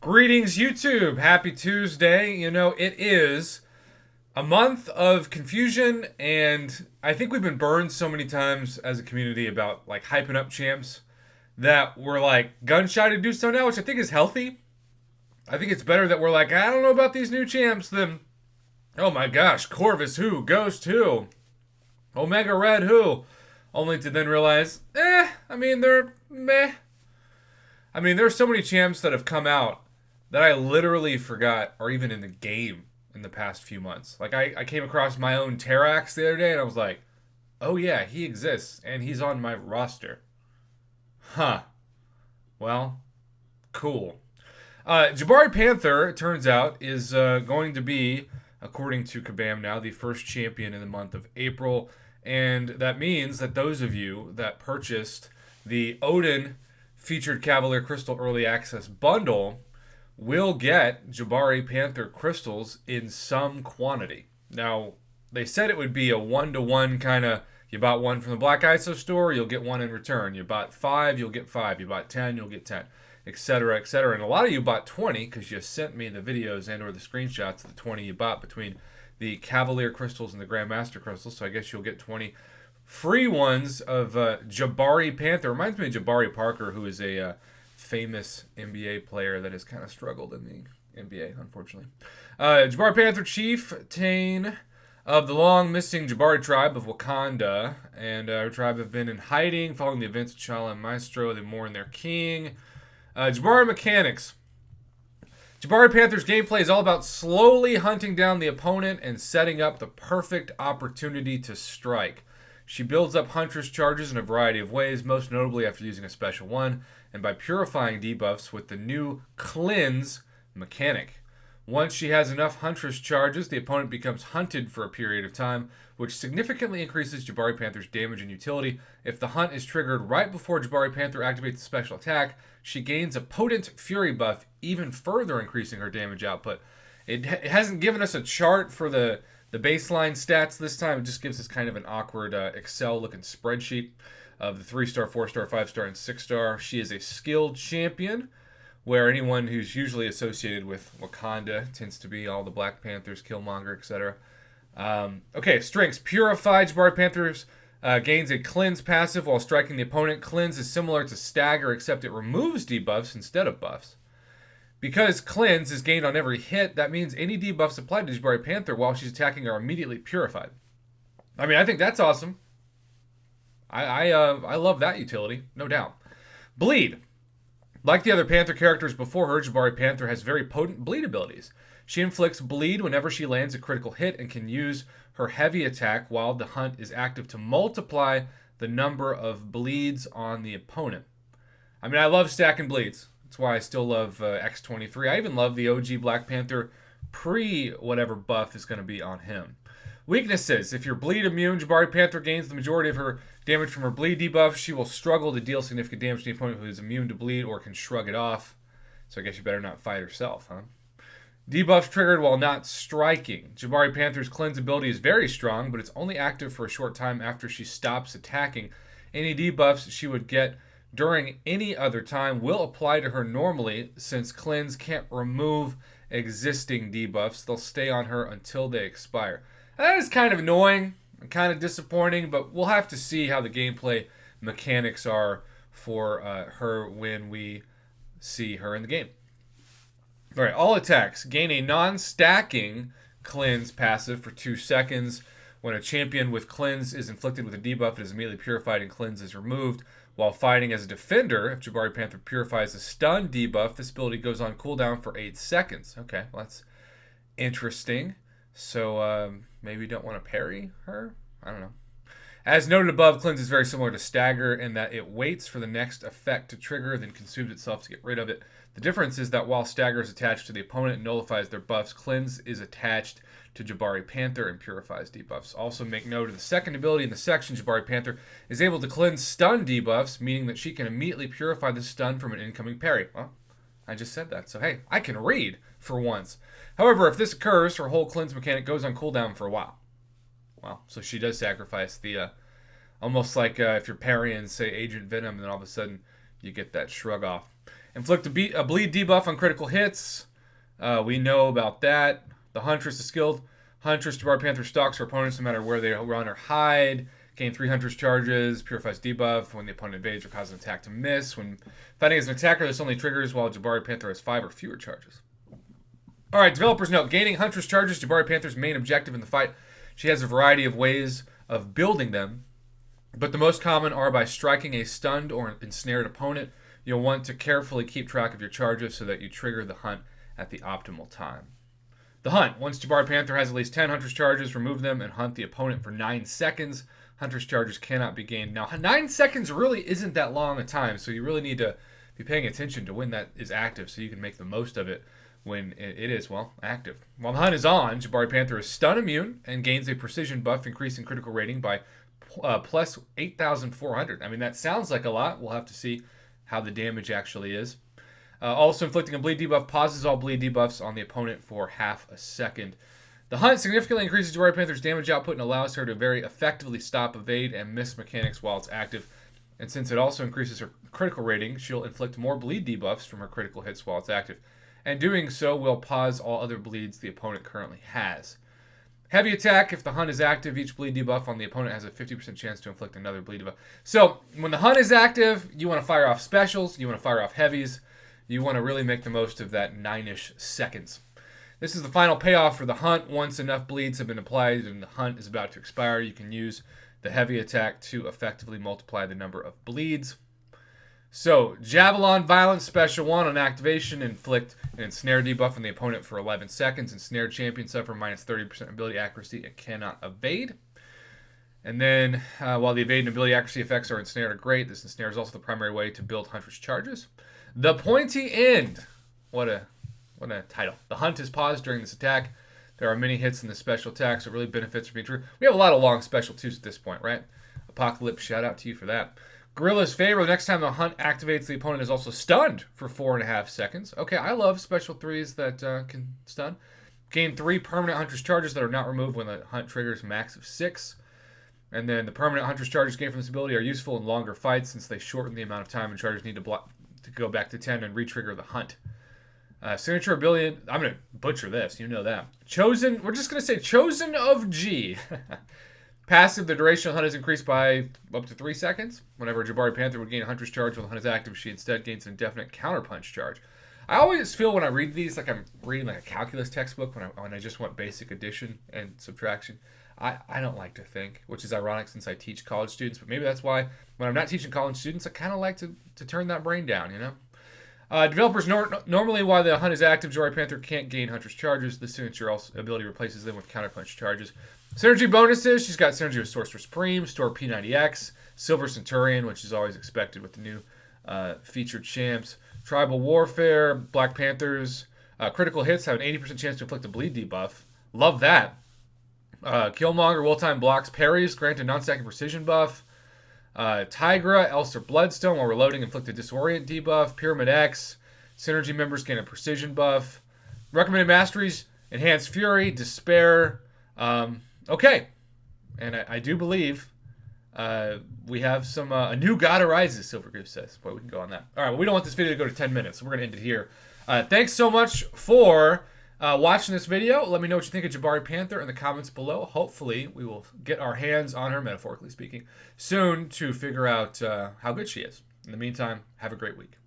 Greetings, YouTube. Happy Tuesday. It is a month of confusion, and I think we've been burned so many times as a community about like hyping up champs that we're like gun shy to do so now, which I think is healthy. I think it's better that we're like, I don't know about these new champs than, oh my gosh, Corvus who, Ghost who, Omega Red who, only to then realize, they're meh. There's so many champs that have come out that I literally forgot are even in the game in the past few months. Like, I came across my own Terrax the other day, and I was like, oh yeah, he exists, and he's on my roster. Huh. Well, cool. Jabari Panther, it turns out, is going to be, according to Kabam now, the first champion in the month of April. And that means that those of you that purchased the Odin featured Cavalier Crystal Early Access Bundle will get Jabari Panther crystals in some quantity. Now, they said it would be a one-to-one kind of, you bought one from the Black ISO store, you'll get one in return. You bought 5, you'll get 5. You bought 10, you'll get 10, etc., etc. And a lot of you bought 20 because you sent me the videos and or the screenshots of the 20 you bought between the Cavalier crystals and the Grandmaster crystals. So I guess you'll get 20 free ones of Jabari Panther. Reminds me of Jabari Parker, who is a famous NBA player that has kind of struggled in the NBA, unfortunately. Jabari Panther, chieftain of the long-missing Jabari tribe of Wakanda, and her tribe have been in hiding following the events of T'Challa and Maestro. They mourn their king. Jabari Mechanics. Jabari Panther's gameplay is all about slowly hunting down the opponent and setting up the perfect opportunity to strike. She builds up Huntress charges in a variety of ways, most notably after using a special one, and by purifying debuffs with the new Cleanse mechanic. Once she has enough Huntress charges, the opponent becomes hunted for a period of time, which significantly increases Jabari Panther's damage and utility. If the hunt is triggered right before Jabari Panther activates the special attack, she gains a potent Fury buff, even further increasing her damage output. It hasn't given us a chart for the baseline stats this time. It just gives us kind of an awkward Excel-looking spreadsheet of the 3-star, 4-star, 5-star, and 6-star. She is a skilled champion, where anyone who's usually associated with Wakanda tends to be all the Black Panthers, Killmonger, etc. Strengths. Purify. Jabari Panthers gains a Cleanse passive while striking the opponent. Cleanse is similar to Stagger, except it removes debuffs instead of buffs. Because Cleanse is gained on every hit, that means any debuffs applied to Jabari Panther while she's attacking are immediately purified. I think that's awesome. I love that utility, no doubt. Bleed. Like the other Panther characters before her, Jabari Panther has very potent bleed abilities. She inflicts bleed whenever she lands a critical hit and can use her heavy attack while the hunt is active to multiply the number of bleeds on the opponent. I love stacking bleeds. That's why I still love X23. I even love the OG Black Panther pre-whatever buff is going to be on him. Weaknesses. If you're bleed immune, Jabari Panther gains the majority of her damage from her bleed debuff. She will struggle to deal significant damage to the opponent who is immune to bleed or can shrug it off. So I guess you better not fight herself, huh? Debuffs triggered while not striking. Jabari Panther's Cleanse ability is very strong, but it's only active for a short time after she stops attacking. Any debuffs she would get during any other time will apply to her normally, since Cleanse can't remove existing debuffs. They'll stay on her until they expire. That is kind of annoying and kind of disappointing, but we'll have to see how the gameplay mechanics are for her when we see her in the game. All right, all attacks gain a non-stacking Cleanse passive for 2 seconds. When a champion with Cleanse is inflicted with a debuff, it is immediately purified and Cleanse is removed. While fighting as a defender, if Jabari Panther purifies a stun debuff, this ability goes on cooldown for 8 seconds. Okay, well, that's interesting. So maybe you don't want to parry her? I don't know. As noted above, Cleanse is very similar to Stagger in that it waits for the next effect to trigger, then consumes itself to get rid of it. The difference is that while Stagger is attached to the opponent and nullifies their buffs, Cleanse is attached to Jabari Panther and purifies debuffs. Also make note of the second ability in the section. Jabari Panther is able to cleanse stun debuffs, meaning that she can immediately purify the stun from an incoming parry. Well, I just said that, so hey, I can read for once. However, if this occurs, her whole Cleanse mechanic goes on cooldown for a while. Wow, so she does sacrifice the, almost like if you're parrying, say, Agent Venom, and then all of a sudden you get that shrug off. Inflict a bleed debuff on critical hits. We know about that. The Huntress is skilled. Huntress, Jabari Panther stalks her opponents no matter where they run or hide. Gain 3 Huntress charges. Purifies debuff when the opponent evades or causes an attack to miss. When fighting as an attacker, this only triggers while Jabari Panther has 5 or fewer charges. Alright, developer's note. Gaining Huntress charges, Jabari Panther's main objective in the fight. She has a variety of ways of building them, but the most common are by striking a stunned or ensnared opponent. You'll want to carefully keep track of your charges so that you trigger the hunt at the optimal time. The hunt. Once Jabari Panther has at least 10 Huntress charges, remove them and hunt the opponent for 9 seconds. Huntress charges cannot be gained. Now, 9 seconds really isn't that long a time, so you really need to be paying attention to when that is active so you can make the most of it when it is, well, active. While the hunt is on, Jabari Panther is stun immune and gains a precision buff, increasing critical rating by plus 8,400. I mean, that sounds like a lot. We'll have to see how the damage actually is. Also, inflicting a bleed debuff pauses all bleed debuffs on the opponent for half a second. The hunt significantly increases Jabari Panther's damage output and allows her to very effectively stop, evade, and miss mechanics while it's active. And since it also increases her critical rating, she'll inflict more bleed debuffs from her critical hits while it's active. And doing so will pause all other bleeds the opponent currently has. Heavy attack. If the hunt is active, each bleed debuff on the opponent has a 50% chance to inflict another bleed debuff. So when the hunt is active, you want to fire off specials. You want to fire off heavies. You want to really make the most of that 9-ish seconds. This is the final payoff for the hunt. Once enough bleeds have been applied and the hunt is about to expire, you can use the heavy attack to effectively multiply the number of bleeds. So, Javelin Violence Special 1 on activation, inflict an ensnare debuff on the opponent for 11 seconds. Ensnared champions suffer minus 30% ability accuracy and cannot evade. And then, while the evade and ability accuracy effects are ensnared are great, this ensnare is also the primary way to build Huntress charges. The Pointy End. What a title. The hunt is paused during this attack. There are many hits in the special attack, so it really benefits from being true. We have a lot of long special 2s at this point, right? Apocalypse, shout out to you for that. Gorilla's Favor. The next time the hunt activates, the opponent is also stunned for 4.5 seconds. Okay, I love special 3s that can stun. Gain 3 permanent Huntress charges that are not removed when the hunt triggers max of 6. And then the permanent Huntress charges gained from this ability are useful in longer fights since they shorten the amount of time and charges need to go back to 10 and re-trigger the hunt. Signature ability. I'm going to butcher this. You know that. Chosen. We're just going to say Chosen of G. Passive, the duration of the hunt is increased by up to 3 seconds. Whenever Jabari Panther would gain a Huntress charge when the hunt is active, she instead gains an indefinite counterpunch charge. I always feel when I read these like I'm reading like a calculus textbook when I just want basic addition and subtraction. I don't like to think, which is ironic since I teach college students, but maybe that's why when I'm not teaching college students, I kind of like to turn that brain down, you know? Developers normally, while the hunt is active, Jabari Panther can't gain Huntress charges. The signature ability replaces them with counterpunch charges. Synergy bonuses. She's got synergy with Sorcerer Supreme, Store P90X, Silver Centurion, which is always expected with the new featured champs. Tribal Warfare, Black Panthers. Critical hits have an 80% chance to inflict a bleed debuff. Love that. Killmonger, Will-Time blocks parries, grant a non-stacking precision buff. Tigra, Elster Bloodstone, while reloading, inflict a disorient debuff. Pyramid X, synergy members gain a precision buff. Recommended masteries, Enhanced Fury, Despair. Okay, and I do believe we have some a new god arises. Silver Goose says, boy, we can go on that. All right, well, we don't want this video to go to 10 minutes, so we're gonna end it here. Thanks so much for watching this video. Let me know what you think of Jabari Panther in the comments below. Hopefully, we will get our hands on her, metaphorically speaking, soon to figure out how good she is. In the meantime, have a great week.